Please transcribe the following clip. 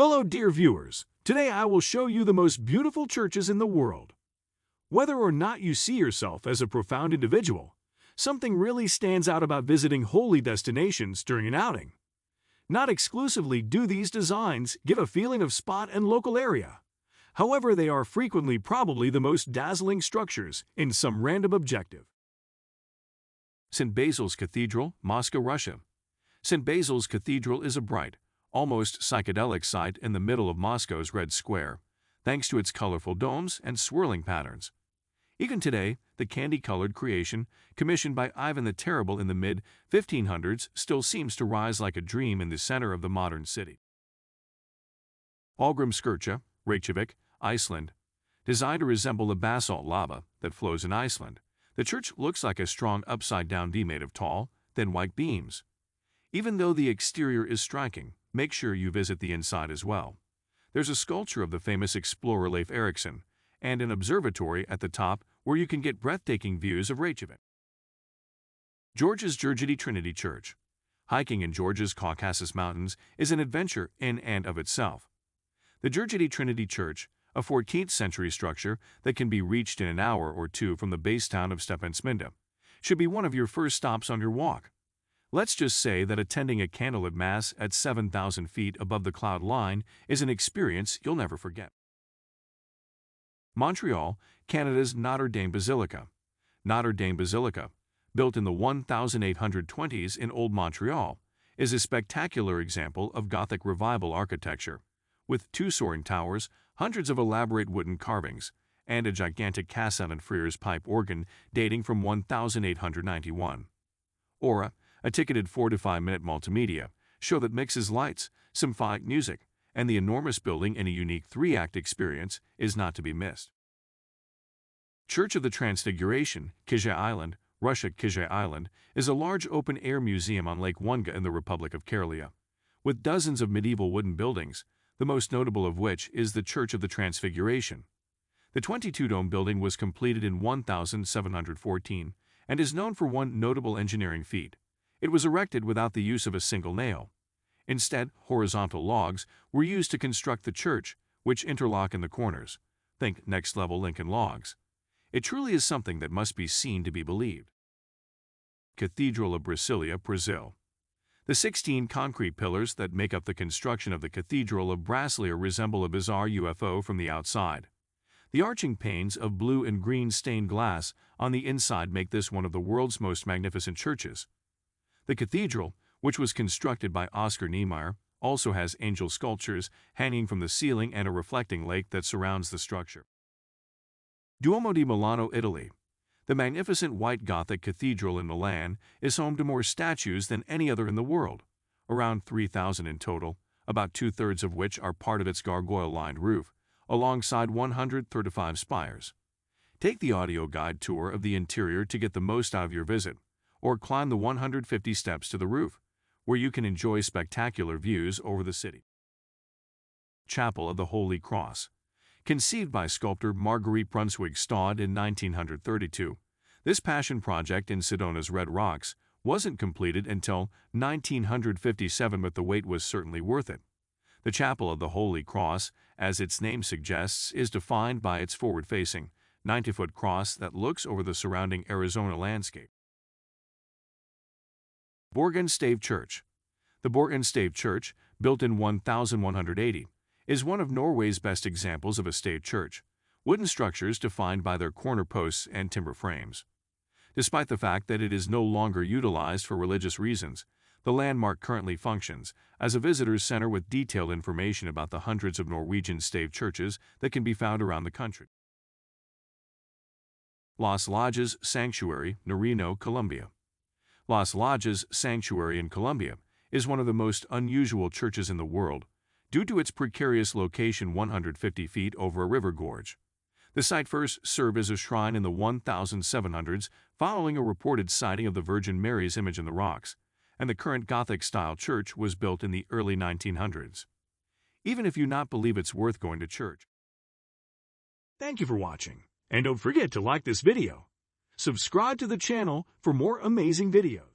Hello, dear viewers. Today I will show you the most beautiful churches in the world. Whether or not you see yourself as a profound individual, something really stands out about visiting holy destinations during an outing. Not exclusively do these designs give a feeling of spot and local area. However, they are frequently probably the most dazzling structures in some random objective. St. Basil's Cathedral, Moscow, Russia. St. Basil's Cathedral is a bright, almost psychedelic sight in the middle of Moscow's Red Square, thanks to its colorful domes and swirling patterns. Even today, the candy-colored creation, commissioned by Ivan the Terrible in the mid-1500s, still seems to rise like a dream in the center of the modern city. Hallgrímskirkja, Reykjavik, Iceland. Designed to resemble the basalt lava that flows in Iceland, the church looks like a strong upside-down D made of tall, thin white beams. Even though the exterior is striking, make sure you visit the inside as well. There's a sculpture of the famous explorer Leif Erikson, and an observatory at the top where you can get breathtaking views of Reykjavik. Georgia's Gerget Trinity Church. Hiking in Georgia's Caucasus Mountains is an adventure in and of itself. The Gerget Trinity Church, a 14th-century structure that can be reached in an hour or two from the base town of Stepantsminda, should be one of your first stops on your walk. Let's just say that attending a candlelit mass at 7,000 feet above the cloud line is an experience you'll never forget. Montreal, Canada's Notre Dame Basilica. Notre Dame Basilica, built in the 1820s in Old Montreal, is a spectacular example of Gothic Revival architecture, with two soaring towers, hundreds of elaborate wooden carvings, and a gigantic Cassavan-Freres pipe organ dating from 1891. Aura, a ticketed 4 to 5 minute multimedia show that mixes lights, symphonic music, and the enormous building in a unique 3-act experience is not to be missed. Church of the Transfiguration, Kizhay Island, Russia. Kizhay Island is a large open-air museum on Lake Wonga in the Republic of Karelia, with dozens of medieval wooden buildings, the most notable of which is the Church of the Transfiguration. The 22-dome building was completed in 1714 and is known for one notable engineering feat. It was erected without the use of a single nail. Instead, horizontal logs were used to construct the church, which interlock in the corners. Think next-level Lincoln logs. It truly is something that must be seen to be believed. Cathedral of Brasilia, Brazil. The 16 concrete pillars that make up the construction of the Cathedral of Brasilia resemble a bizarre UFO from the outside. The arching panes of blue and green stained glass on the inside make this one of the world's most magnificent churches. The cathedral, which was constructed by Oscar Niemeyer, also has angel sculptures hanging from the ceiling and a reflecting lake that surrounds the structure. Duomo di Milano, Italy. The magnificent white Gothic cathedral in Milan is home to more statues than any other in the world, around 3,000 in total, about 2/3 of which are part of its gargoyle-lined roof, alongside 135 spires. Take the audio guide tour of the interior to get the most out of your visit, or climb the 150 steps to the roof, where you can enjoy spectacular views over the city. Chapel of the Holy Cross. Conceived by sculptor Marguerite Brunswick Staud in 1932, this passion project in Sedona's Red Rocks wasn't completed until 1957, but the wait was certainly worth it. The Chapel of the Holy Cross, as its name suggests, is defined by its forward-facing, 90-foot cross that looks over the surrounding Arizona landscape. Borgundstave Church. The Borgundstave Church, built in 1180, is one of Norway's best examples of a stave church, wooden structures defined by their corner posts and timber frames. Despite the fact that it is no longer utilized for religious reasons, the landmark currently functions as a visitor's center with detailed information about the hundreds of Norwegian stave churches that can be found around the country. Las Lajas Sanctuary, Nariño, Colombia. Las Lajas Sanctuary in Colombia is one of the most unusual churches in the world due to its precarious location 150 feet over a river gorge. The site first served as a shrine in the 1700s following a reported sighting of the Virgin Mary's image in the rocks, and the current Gothic-style church was built in the early 1900s. Even if you not believe it's worth going to church. Thank you for watching, and don't forget to like this video. Subscribe to the channel for more amazing videos.